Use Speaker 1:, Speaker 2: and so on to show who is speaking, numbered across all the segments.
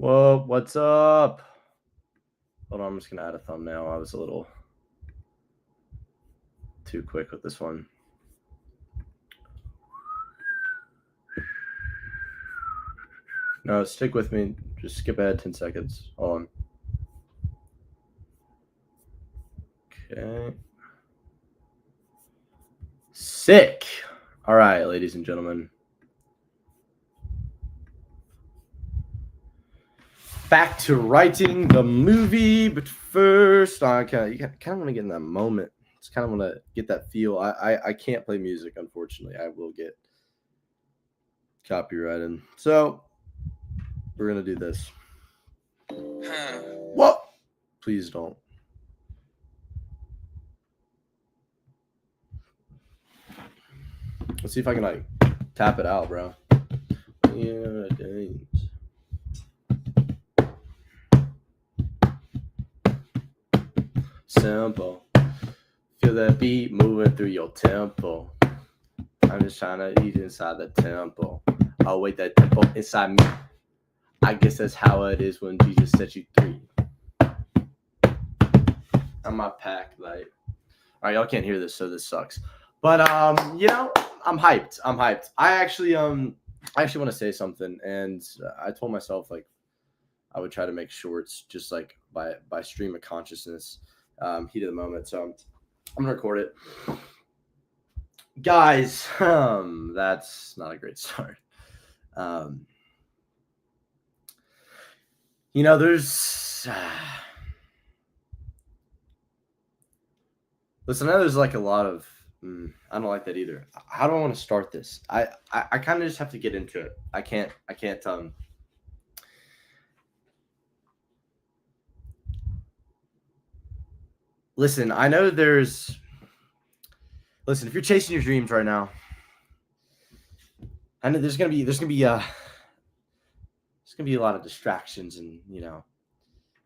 Speaker 1: Whoa, what's up? Hold on, I'm just gonna add a thumbnail. I was a little too quick with this one. No, stick with me. Just skip ahead 10 seconds. Hold on. Okay. Sick. All right, ladies and gentlemen. Back to writing the movie, but first, you kind of want to get in that moment. Just kind of want to get that feel. I can't play music, unfortunately. I will get copyrighted. So we're gonna do this. What? Please don't. Let's see if I can like tap it out, bro. Yeah, dang. Simple. Feel that beat moving through your temple. I'm just trying to eat inside the temple. Oh wait, that temple inside me. I guess that's how it is when Jesus set you free. On my pack light. All right, y'all can't hear this, so this sucks. But I'm hyped. I actually want to say something, and I told myself like I would try to make shorts just like by stream of consciousness, heat of the moment. So I'm gonna record it, guys. That's not a great start. There's. Listen, I know there's like a lot of. I don't like that either. How do I want to start this? I kind of just have to get into it. I can't. Listen, I know there's. Listen, if you're chasing your dreams right now, I know there's gonna be a lot of distractions and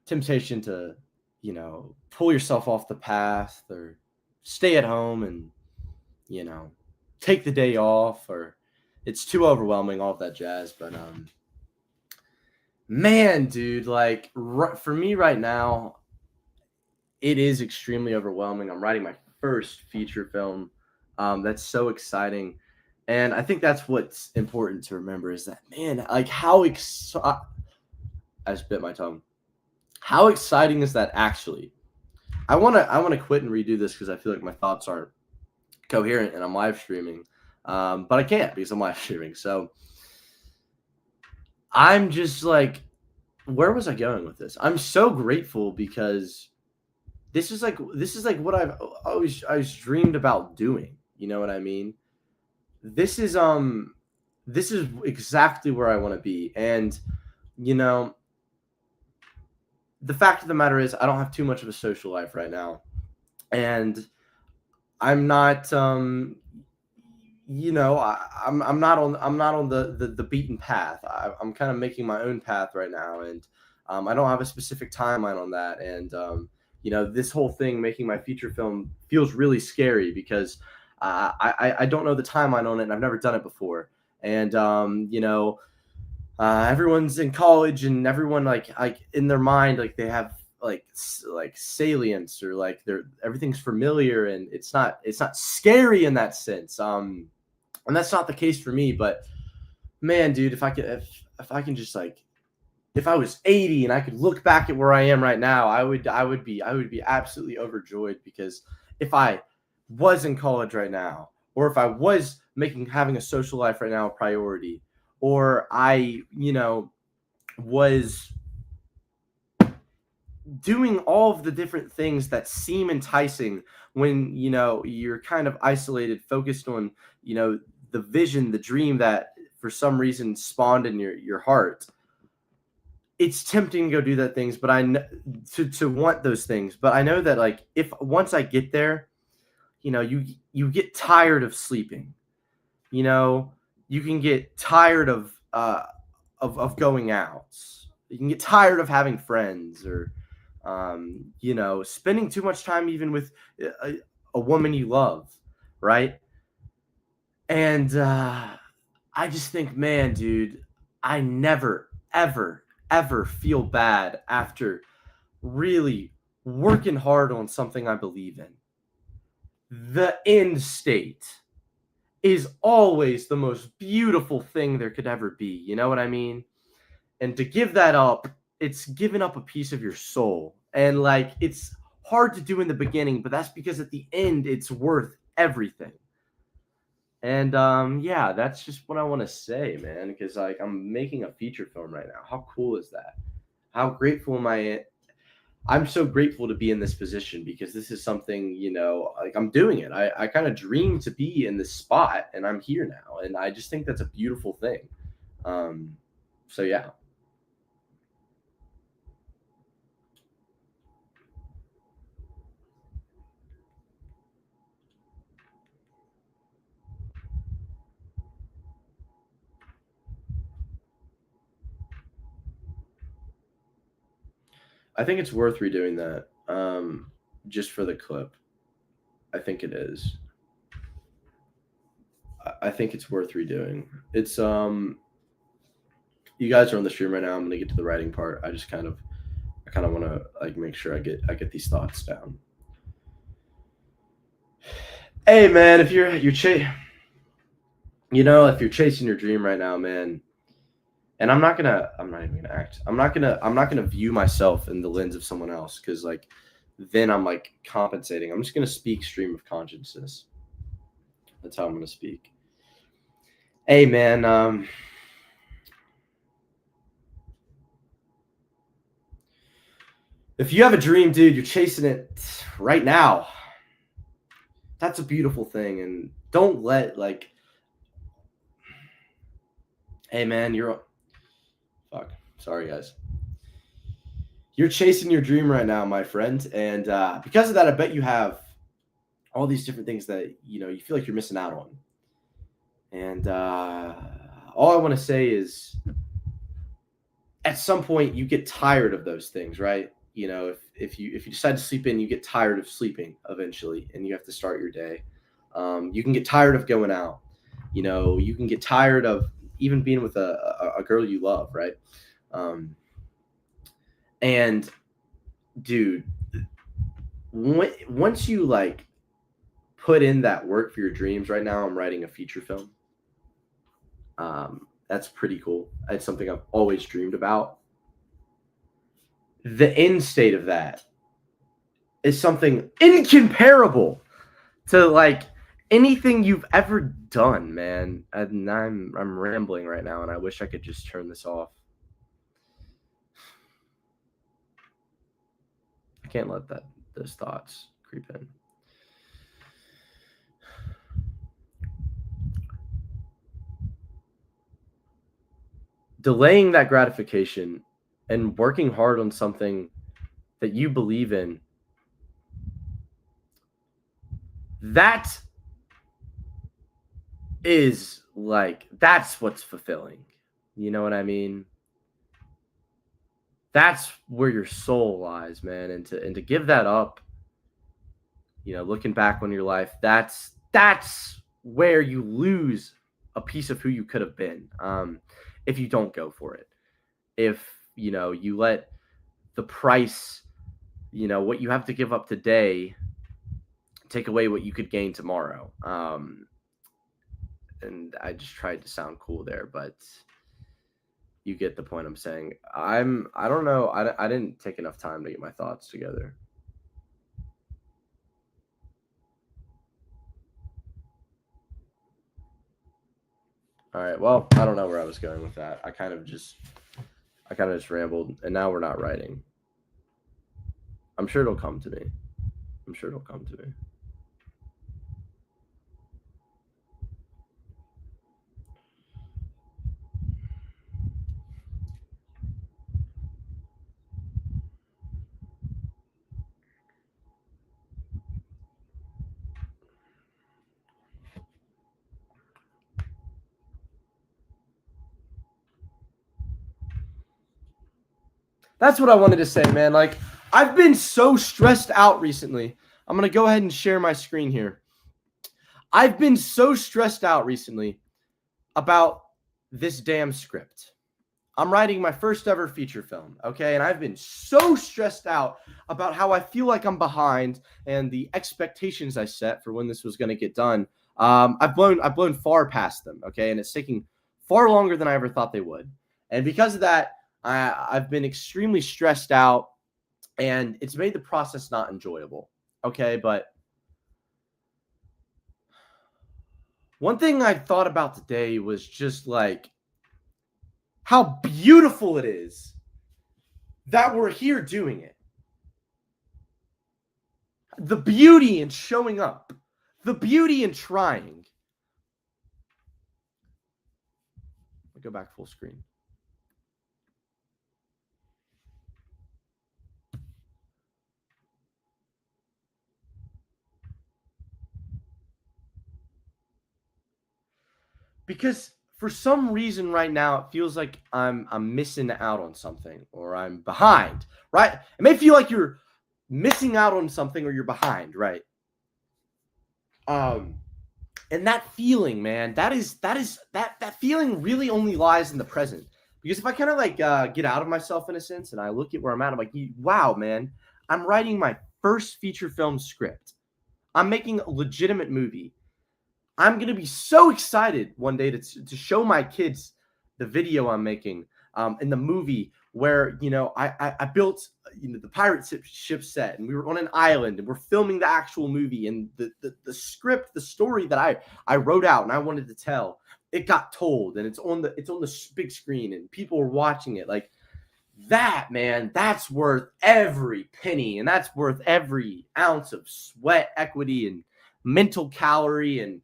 Speaker 1: temptation to pull yourself off the path or stay at home and take the day off, or it's too overwhelming, all of that jazz. But man, dude, like for me right now, it is extremely overwhelming. I'm writing my first feature film. That's so exciting. And I think that's what's important to remember is that, man, like I just bit my tongue. How exciting is that actually? I want to quit and redo this because I feel like my thoughts aren't coherent and I'm live streaming. But I can't because I'm live streaming. So I'm just like, where was I going with this? I'm so grateful because this is like what I've always dreamed about doing. You know what I mean? This is exactly where I want to be. And the fact of the matter is I don't have too much of a social life right now. And I'm not I'm not on the beaten path. I'm kind of making my own path right now, and I don't have a specific timeline on that. And this whole thing, making my feature film, feels really scary because I don't know the timeline on it, and I've never done it before. And everyone's in college, and everyone like in their mind, like they have like salience, or like everything's familiar, and it's not scary in that sense. And that's not the case for me. But man, dude, if I can just like, if I was 80 and I could look back at where I am right now, I would be absolutely overjoyed, because if I was in college right now, or if I was having a social life right now a priority, or I, was doing all of the different things that seem enticing when, you're kind of isolated, focused on, the vision, the dream that for some reason spawned in your heart. It's tempting to go do that things, but to want those things. But I know that like, if once I get there, you get tired of sleeping, you can get tired of going out. You can get tired of having friends, or spending too much time even with a woman you love, right? And I just think, man, dude, I never, ever, ever feel bad after really working hard on something I believe in, the end state is always the most beautiful thing there could ever be. You know what I mean? And to give that up, it's giving up a piece of your soul. And like, it's hard to do in the beginning, but that's because at the end, it's worth everything. And yeah, that's just what I want to say, man. Because like, I'm making a feature film right now. How cool is that? How grateful am I? I'm so grateful to be in this position because this is something, like I'm doing it. I kind of dreamed to be in this spot and I'm here now. And I just think that's a beautiful thing. So yeah. I think it's worth redoing that. Just for the clip. I think it is. I think it's worth redoing. It's you guys are on the stream right now. I'm gonna get to the writing part. I kind of want to like make sure I get these thoughts down. Hey man, if you're if you're chasing your dream right now, man, and I'm not even gonna act. I'm not gonna view myself in the lens of someone else because like then I'm like compensating. I'm just gonna speak stream of consciousness. That's how I'm gonna speak. Hey man, if you have a dream, dude, you're chasing it right now. That's a beautiful thing, and don't let like, hey man, fuck. Sorry guys. You're chasing your dream right now, my friend, and because of that, I bet you have all these different things that you feel like you're missing out on. And all I want to say is, at some point, you get tired of those things, right? If you decide to sleep in, you get tired of sleeping eventually, and you have to start your day. You can get tired of going out. You can get tired of even being with a girl you love, right? And dude, once you like put in that work for your dreams, right now I'm writing a feature film. That's pretty cool. It's something I've always dreamed about. The end state of that is something incomparable to like anything you've ever done, man. And I'm rambling right now, and I wish I could just turn this off. I can't let those thoughts creep in. Delaying that gratification and working hard on something that you believe in, that is like, that's what's fulfilling. You know what I mean? That's where your soul lies, man. And to give that up, looking back on your life, that's where you lose a piece of who you could have been. If you don't go for it, if you let the price, what you have to give up today, take away what you could gain tomorrow. And I just tried to sound cool there, but you get the point I'm saying. I don't know. I didn't take enough time to get my thoughts together. All right. Well, I don't know where I was going with that. I kind of just rambled, and now we're not writing. I'm sure it'll come to me. That's what I wanted to say, man. Like, I've been so stressed out recently. I'm going to go ahead and share my screen here. I've been so stressed out recently about this damn script. I'm writing my first ever feature film, okay? And I've been so stressed out about how I feel like I'm behind and the expectations I set for when this was going to get done. I've blown far past them, okay? And it's taking far longer than I ever thought they would. And because of that, I've been extremely stressed out, and it's made the process not enjoyable, okay? But one thing I thought about today was just like how beautiful it is that we're here doing it. The beauty in showing up, the beauty in trying. I'll go back full screen. Because for some reason right now it feels like I'm missing out on something, or I'm behind, right? It may feel like you're missing out on something or you're behind, right? And that feeling, man, that feeling really only lies in the present. Because if I kind of like get out of myself in a sense and I look at where I'm at, I'm like, wow, man, I'm writing my first feature film script. I'm making a legitimate movie. I'm gonna be so excited one day to show my kids the video I'm making in the movie where I built the pirate ship set, and we were on an island and we're filming the actual movie, and the script, the story that I wrote out and I wanted to tell, it got told, and it's on the big screen and people are watching it. Like that, man, that's worth every penny, and that's worth every ounce of sweat equity and mental calorie, and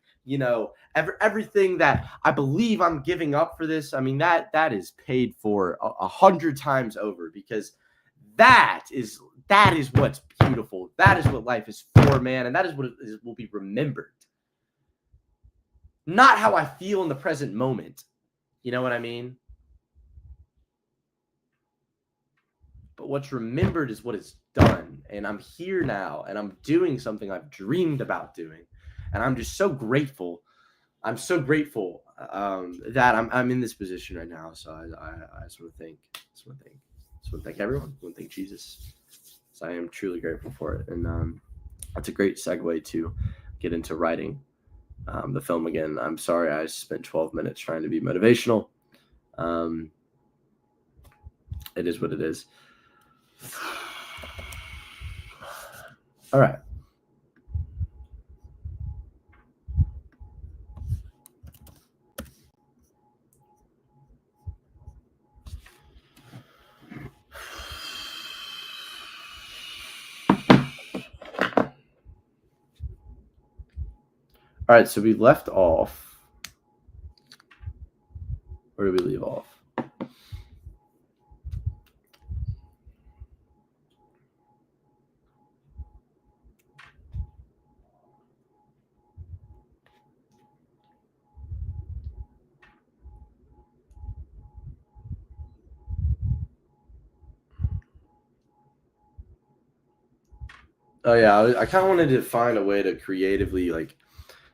Speaker 1: everything that I believe I'm giving up for this. I mean, that is paid for 100 times over, because that is what's beautiful. That is what life is for, man, and that is what will be remembered. Not how I feel in the present moment. You know what I mean? But what's remembered is what is done. And I'm here now, and I'm doing something I've dreamed about doing. And I'm just so grateful. I'm so grateful that I'm in this position right now. So I just want to thank everyone. I want to thank Jesus. So I am truly grateful for it. And that's a great segue to get into writing the film again. I'm sorry I spent 12 minutes trying to be motivational. It is what it is. All right. All right, so we left off. Where did we leave off? Oh yeah, I kind of wanted to find a way to creatively like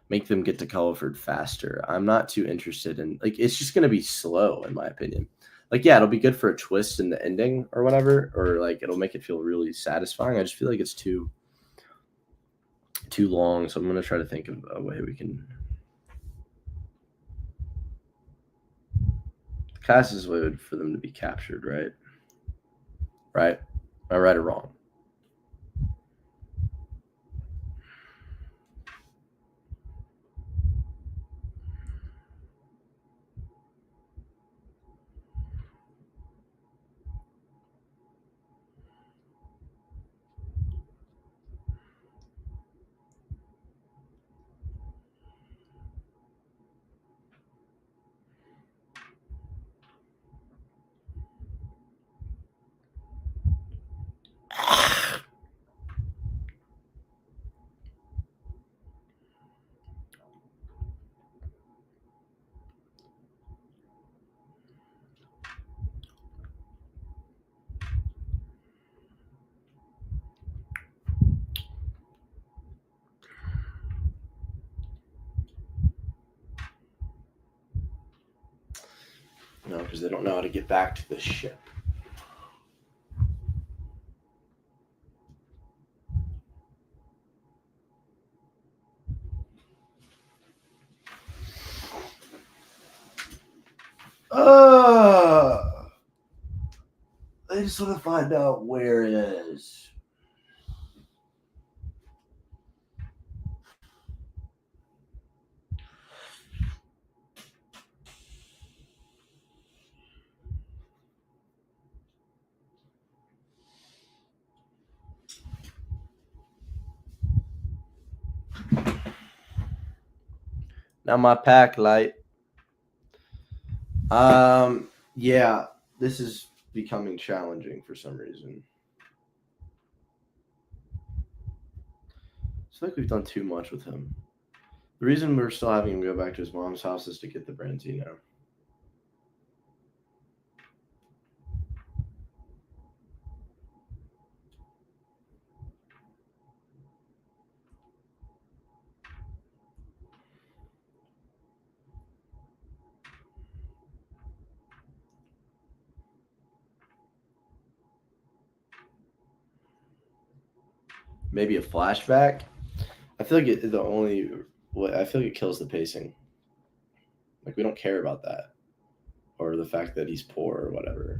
Speaker 1: make them get to Culliford faster. I'm not too interested in like it's just gonna be slow in my opinion. Like yeah, it'll be good for a twist in the ending or whatever, or like it'll make it feel really satisfying. I just feel like it's too long, so I'm gonna try to think of a way we can. The cast is a way for them to be captured, right? Right? Am I right or wrong? No, because they don't know how to get back to the ship. I just want to find out where it is. Now my pack light. Yeah, this is becoming challenging for some reason. It's like we've done too much with him. The reason we're still having him go back to his mom's house is to get the Branzino. Maybe a flashback. I feel like I feel like it kills the pacing. Like we don't care about that, or the fact that he's poor or whatever.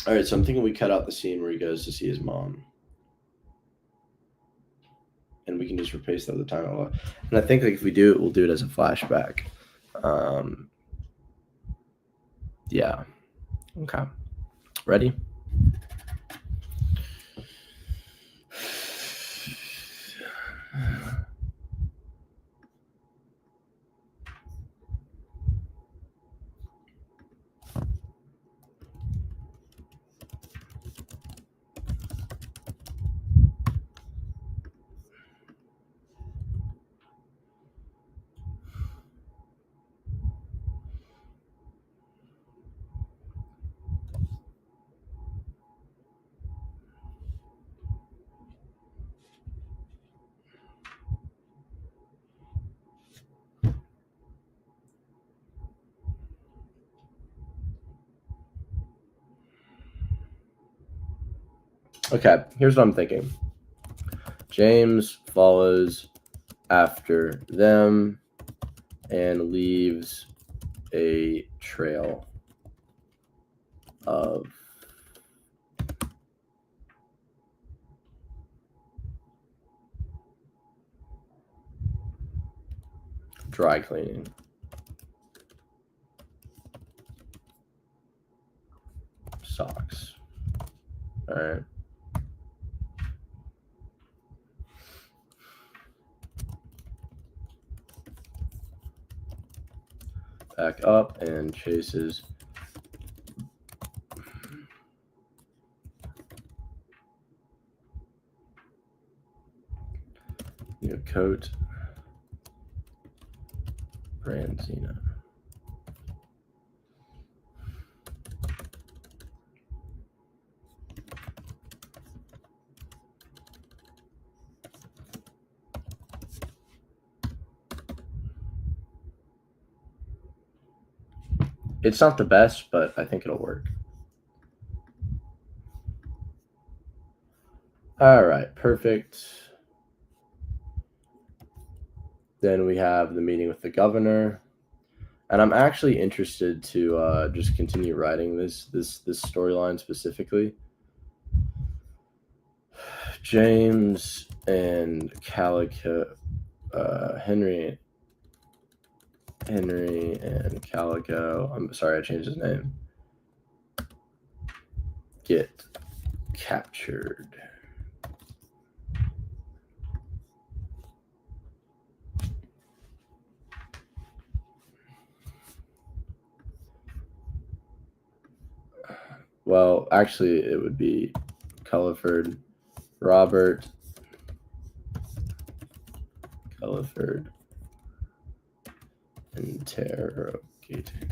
Speaker 1: All right, so I'm thinking we cut out the scene where he goes to see his mom, and we can just replace that with the time. And I think like if we do it, we'll do it as a flashback. Yeah. Okay. Ready? Okay, here's what I'm thinking. James follows after them and leaves a trail of dry cleaning. Socks. All right. Back up and chases coat Branzino. It's not the best, but I think it'll work. All right, perfect. Then we have the meeting with the governor, and I'm actually interested to just continue writing this storyline specifically. James and Calico, Henry and Calico. I'm sorry, I changed his name. Get captured. Well, actually, it would be Culliford, Robert Culliford, interrogating.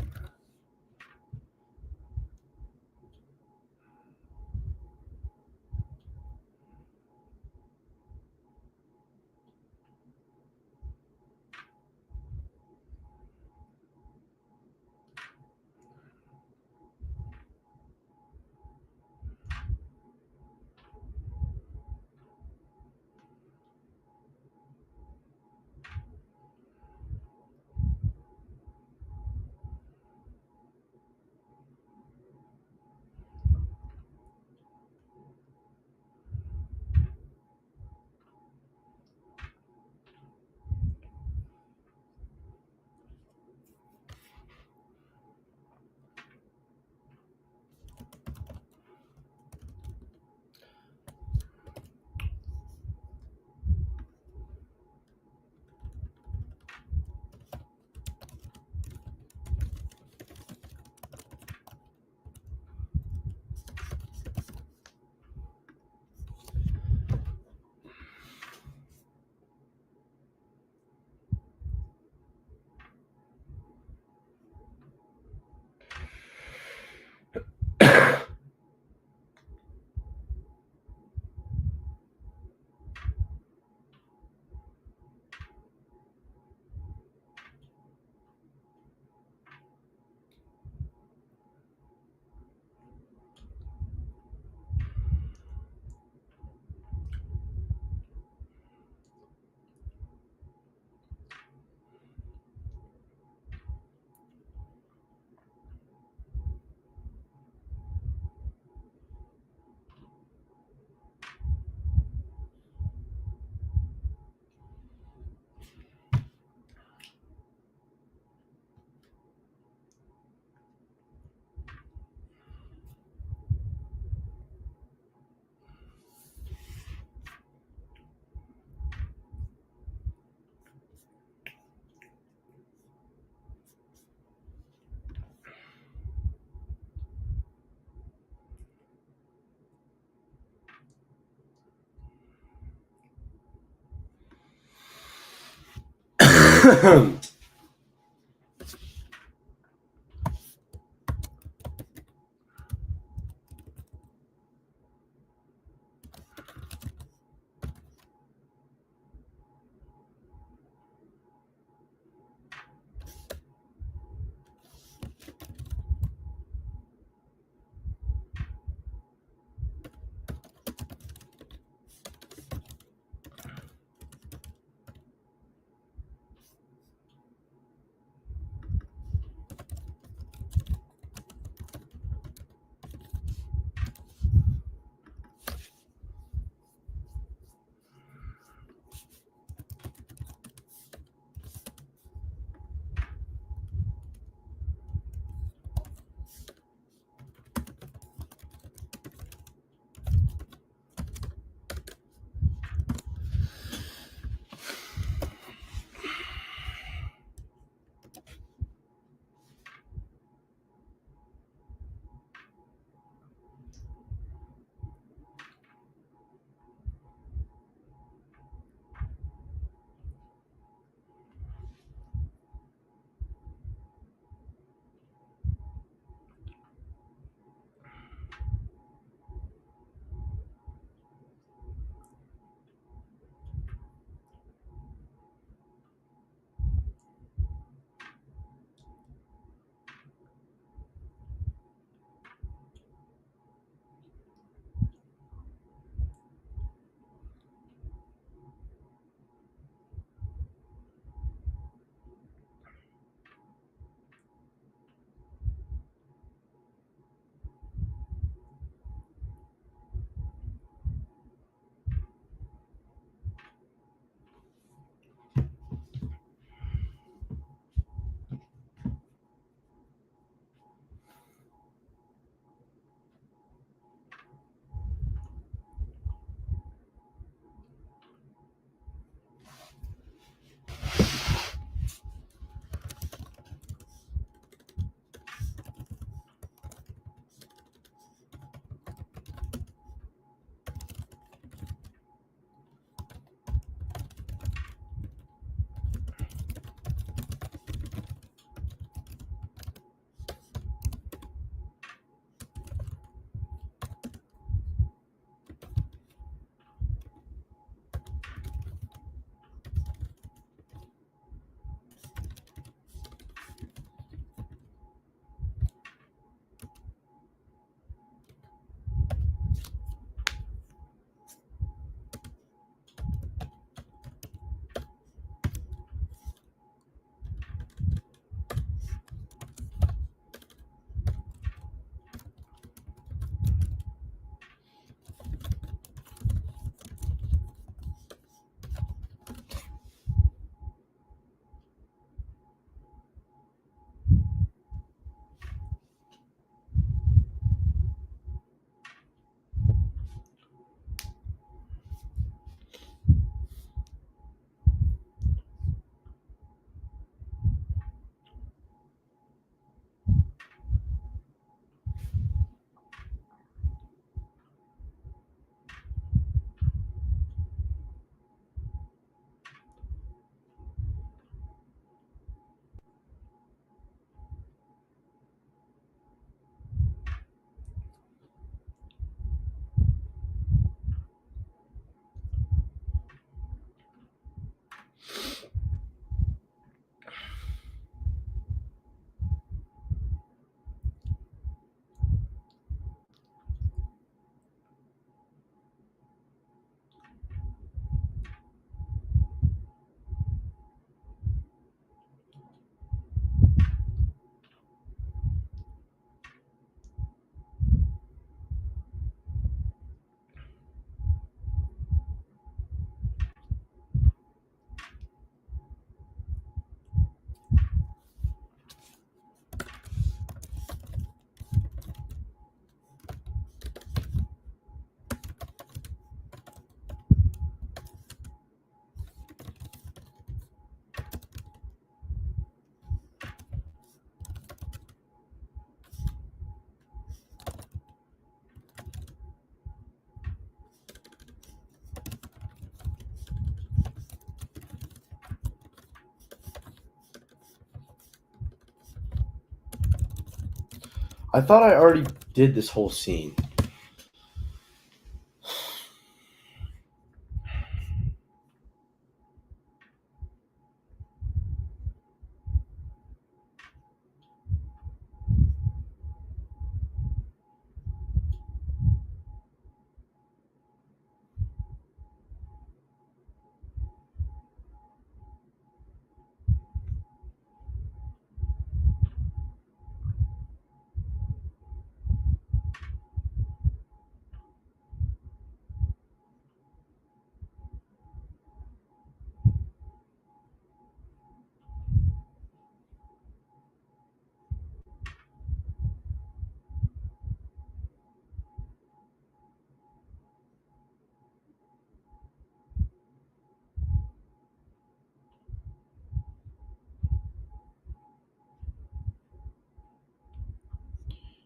Speaker 1: I thought I already did this whole scene.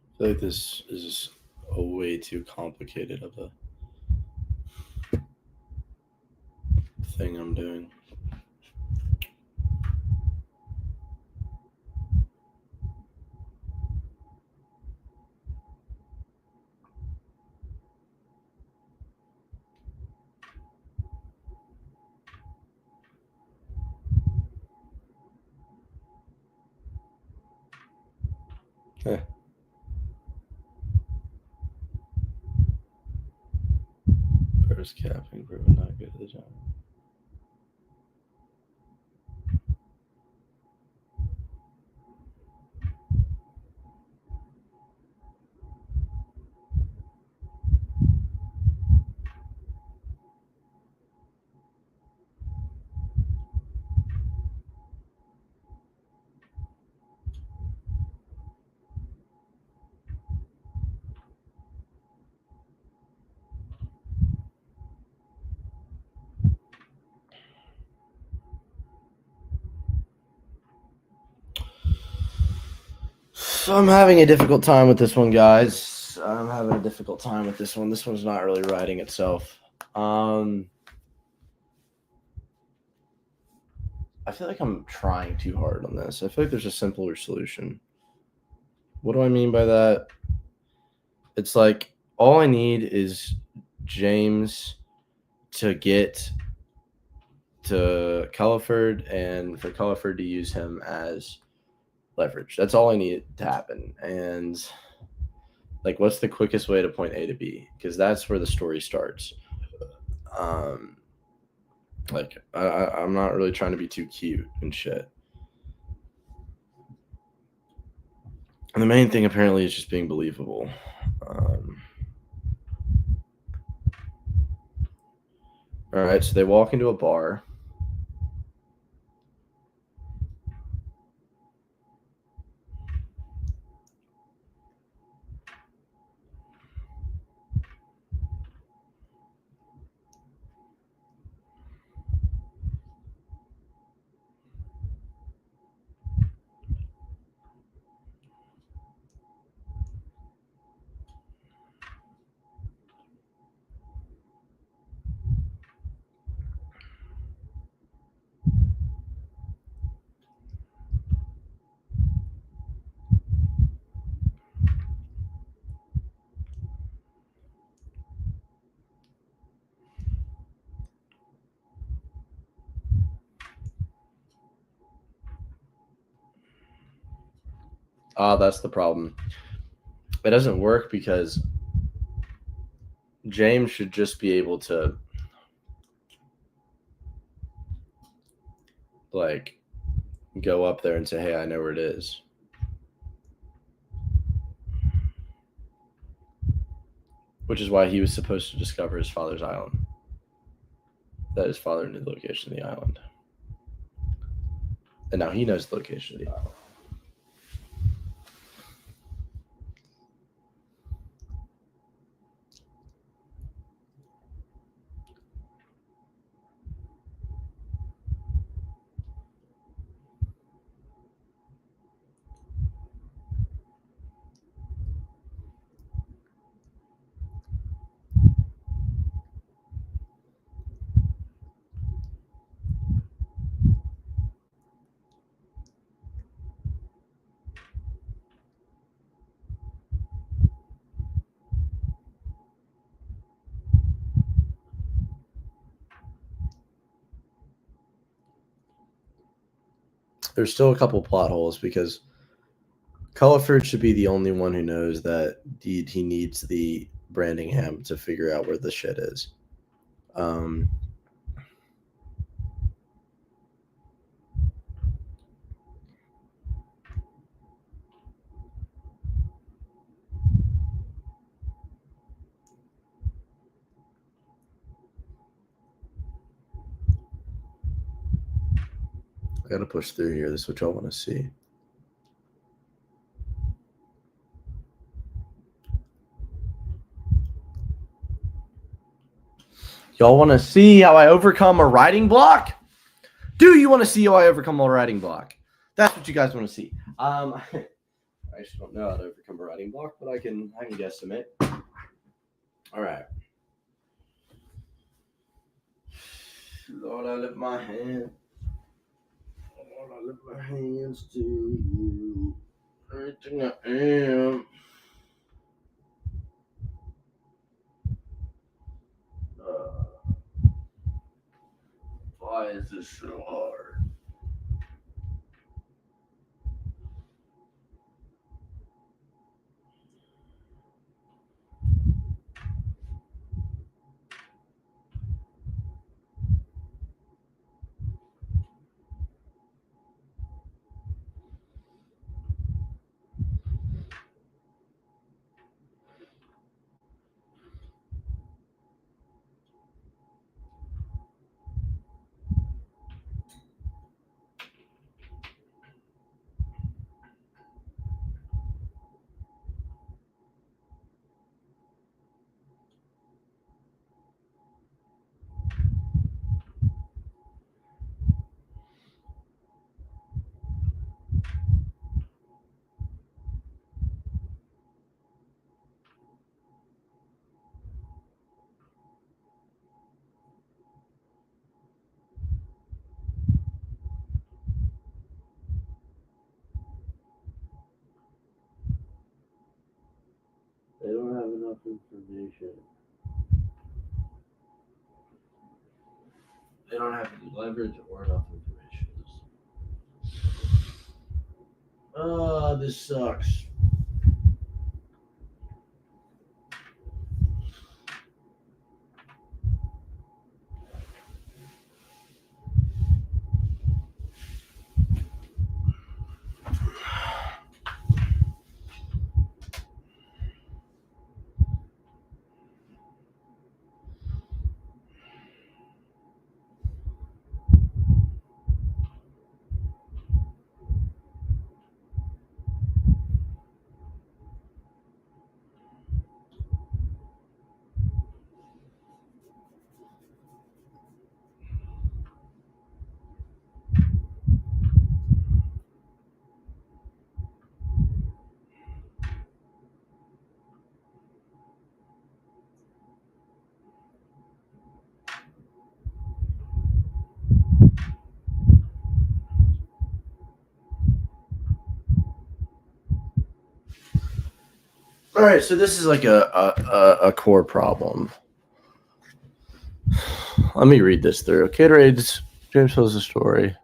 Speaker 1: I feel like this is a way too complicated of a thing I'm doing. Eh. First capping, proven not good at the job. So I'm having a difficult time with this one, guys. I'm having a difficult time with this one. This one's not really writing itself. I feel like I'm trying too hard on this. I feel like there's a simpler solution. What do I mean by that? It's like all I need is James to get to Culliford and for Culliford to use him as leverage. That's all I need to happen. And like, what's the quickest way to point A to B? Because that's where the story starts. Like, I'm not really trying to be too cute and shit. And the main thing apparently is just being believable. All right, so they walk into a bar. That's the problem. It doesn't work because James should just be able to like go up there and say, "Hey, I know where it is." Which is why he was supposed to discover his father's island. That his father knew the location of the island. And now he knows the location of the island. there's still a couple plot holes because Culliford should be the only one who knows that he needs the Brandingham to figure out where the shit is. I gotta push through here. This is what y'all want to see. Y'all want to see how I overcome a writing block? Do you want to see how I overcome a writing block? That's what you guys want to see. I actually don't know how to overcome a writing block, but I can guesstimate. All right. Lord, I lift my hand. Lord, I lift my hands to you. Everything I am. Why is this so hard? They don't have enough information. They don't have any leverage or enough information. This sucks. All right, so this is like a core problem. Let me read this through. Kid raids. James tells the story.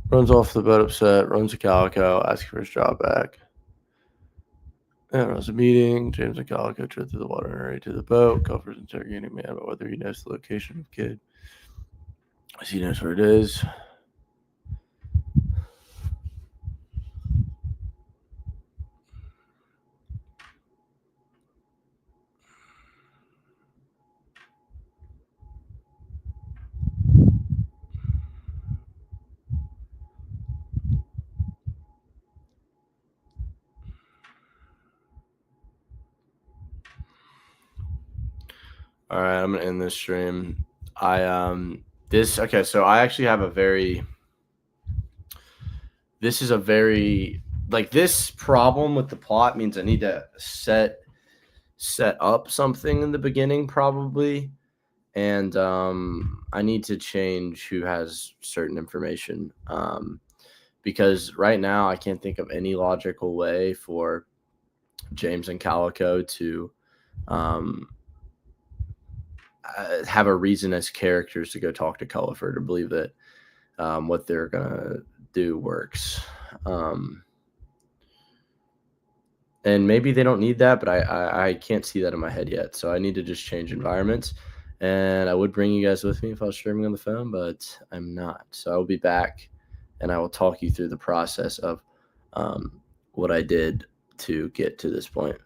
Speaker 1: Runs off the boat upset. Runs to Calico, asking for his job back. Yeah, runs a meeting. James and Calico tread through the water and hurry to the boat. Culliford's interrogating man about whether he knows the location of Kid. As he knows where it is. All right, I'm gonna end this stream. So I actually have this is a very like this problem with the plot means I need to set up something in the beginning probably, and I need to change who has certain information because right now I can't think of any logical way for James and Calico to have a reason as characters to go talk to Culliford or believe that what they're gonna do works. And maybe they don't need that, but I can't see that in my head yet. So I need to just change environments. And I would bring you guys with me if I was streaming on the phone, but I'm not. So I will be back, and I will talk you through the process of what I did to get to this point.